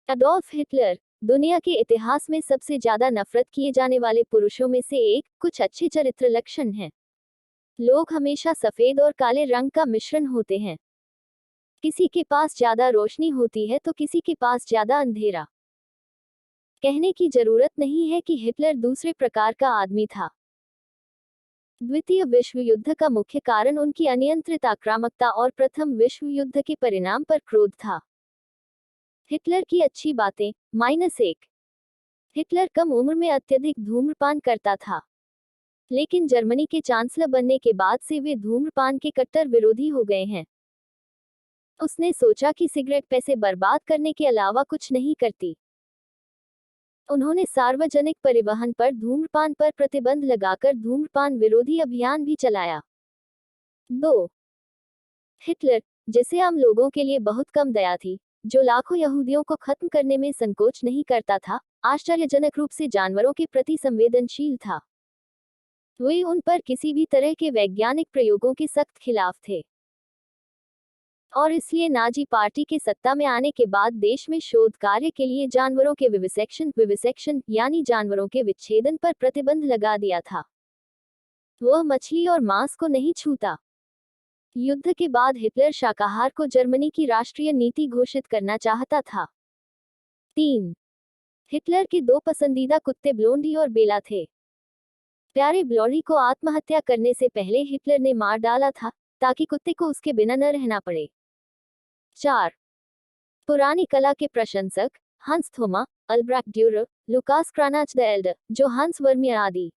Adolf Hitler दुनिया के इतिहास में सबसे ज्यादा नफरत किए जाने वाले पुरुषों में से एक। कुछ अच्छे चरित्र लक्षण हैं। लोग हमेशा सफेद और काले रंग का मिश्रण होते हैं। किसी के पास ज्यादा रोशनी होती है तो किसी के पास ज्यादा अंधेरा। कहने की जरूरत नहीं है कि हिटलर दूसरे प्रकार का आदमी था। द्वितीय विश्व युद्ध का मुख्य कारण उनकी अनियंत्रित आक्रामकता और प्रथम विश्व युद्ध के परिणाम पर क्रोध था। हिटलर की अच्छी बातें -1। हिटलर कम उम्र में अत्यधिक धूम्रपान करता था, लेकिन जर्मनी के चांसलर बनने के बाद से वे धूम्रपान के कट्टर विरोधी हो गए हैं। उसने सोचा कि सिगरेट पैसे बर्बाद करने के अलावा कुछ नहीं करती। उन्होंने सार्वजनिक परिवहन पर धूम्रपान पर प्रतिबंध लगाकर धूम्रपान विरोधी अभियान भी चलाया। 2. हिटलर, जिसे आम लोगों के लिए बहुत कम दया थी, जो लाखों यहूदियों को खत्म करने में संकोच नहीं करता था, आश्चर्यजनक रूप से जानवरों के प्रति संवेदनशील था। वे उन पर किसी भी तरह के वैज्ञानिक प्रयोगों के सख्त खिलाफ थे, और इसलिए नाजी पार्टी के सत्ता में आने के बाद देश में शोध कार्य के लिए जानवरों के विविसेक्शन यानी जानवरों के विच्छेदन पर प्रतिबंध लगा दिया था। वह मछली और मांस को नहीं छूता। युद्ध के बाद हिटलर शाकाहार को जर्मनी की राष्ट्रीय नीति घोषित करना चाहता था। 3. हिटलर के दो पसंदीदा कुत्ते ब्लोंडी और बेला थे। प्यारे ब्लोंडी को आत्महत्या करने से पहले हिटलर ने मार डाला था, ताकि कुत्ते को उसके बिना न रहना पड़े। 4. पुरानी कला के प्रशंसक Hans Thoma, Albrecht Durer, Lucas Cranach the Elder, जो हंस वर्मियर आदि।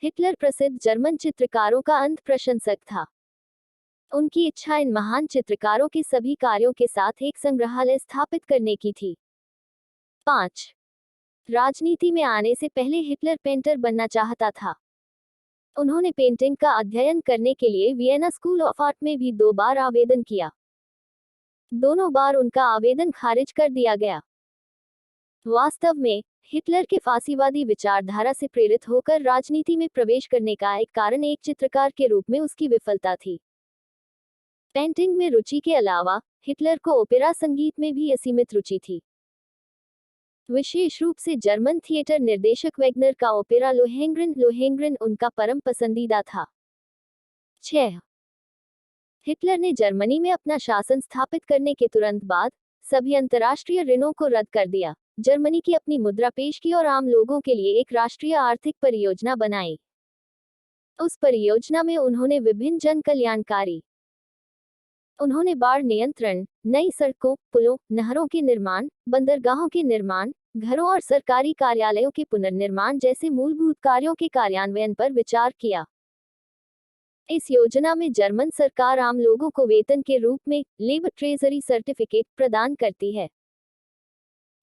हिटलर प्रसिद्ध जर्मन चित्रकारों का अंध प्रशंसक था। उनकी इच्छा इन महान चित्रकारों के सभी कार्यों के साथ एक संग्रहालय स्थापित करने की थी। 5. राजनीति में आने से पहले हिटलर पेंटर बनना चाहता था। उन्होंने पेंटिंग का अध्ययन करने के लिए वियना स्कूल ऑफ आर्ट में भी 2 बार आवेदन किया। दोनों बार उनका आवेदन खारिज कर दिया गया। वास्तव में, हिटलर के फांसीवादी विचारधारा से प्रेरित होकर राजनीति में प्रवेश करने का एक कारण एक चित्रकार के रूप में उसकी विफलता थी। पेंटिंग में रुचि के अलावा, हिटलर को ओपेरा संगीत में भी असीमित रुचि थी। विशेष रूप से जर्मन थिएटर निर्देशक वेगनर का ओपेरा लोहेंग्रेन उनका परम पसंदीदा था। 6. हिटलर ने जर्मनी में अपना शासन स्थापित करने के तुरंत बाद सभी अंतर्राष्ट्रीय ऋणों को रद्द कर दिया, जर्मनी की अपनी मुद्रा पेश की और आम लोगों के लिए एक राष्ट्रीय आर्थिक परियोजना बनाई। उस परियोजना में उन्होंने विभिन्न जन कल्याणकारी उन्होंने बाढ़ नियंत्रण, नई सड़कों, पुलों, नहरों के निर्माण, बंदरगाहों के निर्माण, घरों और सरकारी कार्यालयों के पुनर्निर्माण जैसे मूलभूत कार्यों के कार्यान्वयन पर विचार किया। इस योजना में जर्मन सरकार आम लोगों को वेतन के रूप में लेबर ट्रेजरी सर्टिफिकेट प्रदान करती है।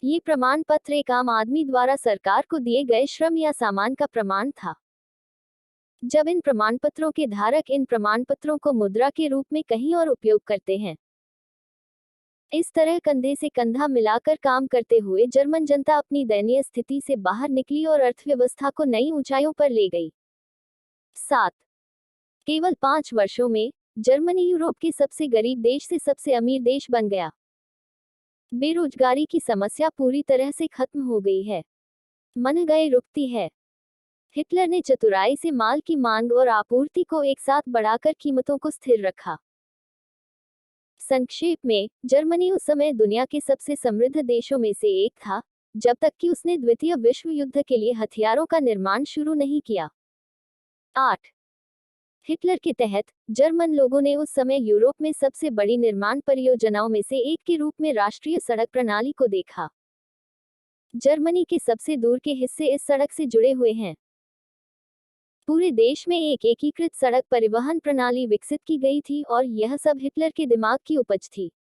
ये प्रमाण पत्र एक आम आदमी द्वारा सरकार को दिए गए श्रम या सामान का प्रमाण था। जब इन प्रमाणपत्रों के धारक इन प्रमाणपत्रों को मुद्रा के रूप में कहीं और उपयोग करते हैं, इस तरह कंधे से कंधा मिलाकर काम करते हुए जर्मन जनता अपनी दयनीय स्थिति से बाहर निकली और अर्थव्यवस्था को नई ऊंचाइयों पर ले गई। 7. केवल 5 वर्षों में जर्मनी यूरोप के सबसे गरीब देश से सबसे अमीर देश बन गया। बेरोजगारी की समस्या पूरी तरह से खत्म हो गई है। महंगाई रुकती है। हिटलर ने चतुराई से माल की मांग और आपूर्ति को एक साथ बढ़ाकर कीमतों को स्थिर रखा। संक्षेप में, जर्मनी उस समय दुनिया के सबसे समृद्ध देशों में से एक था, जब तक कि उसने द्वितीय विश्व युद्ध के लिए हथियारों का निर्माण शुरू नहीं किया। 8. हिटलर के तहत जर्मन लोगों ने उस समय यूरोप में सबसे बड़ी निर्माण परियोजनाओं में से एक के रूप में राष्ट्रीय सड़क प्रणाली को देखा। जर्मनी के सबसे दूर के हिस्से इस सड़क से जुड़े हुए हैं। पूरे देश में एक एकीकृत सड़क परिवहन प्रणाली विकसित की गई थी और यह सब हिटलर के दिमाग की उपज थी।